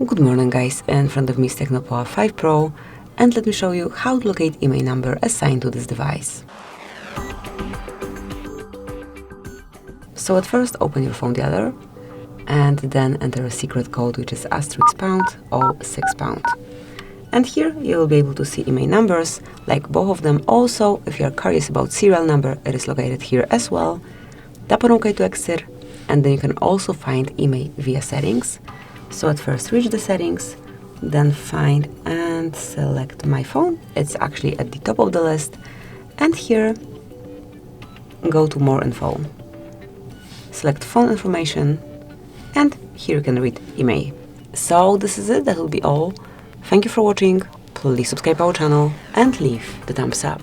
Good morning guys, in front of me is TECNO Pova 5 Pro, and let me show you how to locate IMEI number assigned to this device. So at first open your phone dialer and then enter a secret code which is *# or £6. And here you will be able to see IMEI numbers, like both of them. Also, if you are curious about serial number, it is located here as well. Tap on OK to exit, and then you can also find IMEI via settings. So at first reach the settings, then find and select my phone. It's actually at the top of the list. And here, go to more info. Select phone information, and here you can read IMEI. So this is it, that will be all. Thank you for watching. Please subscribe our channel and leave the thumbs up.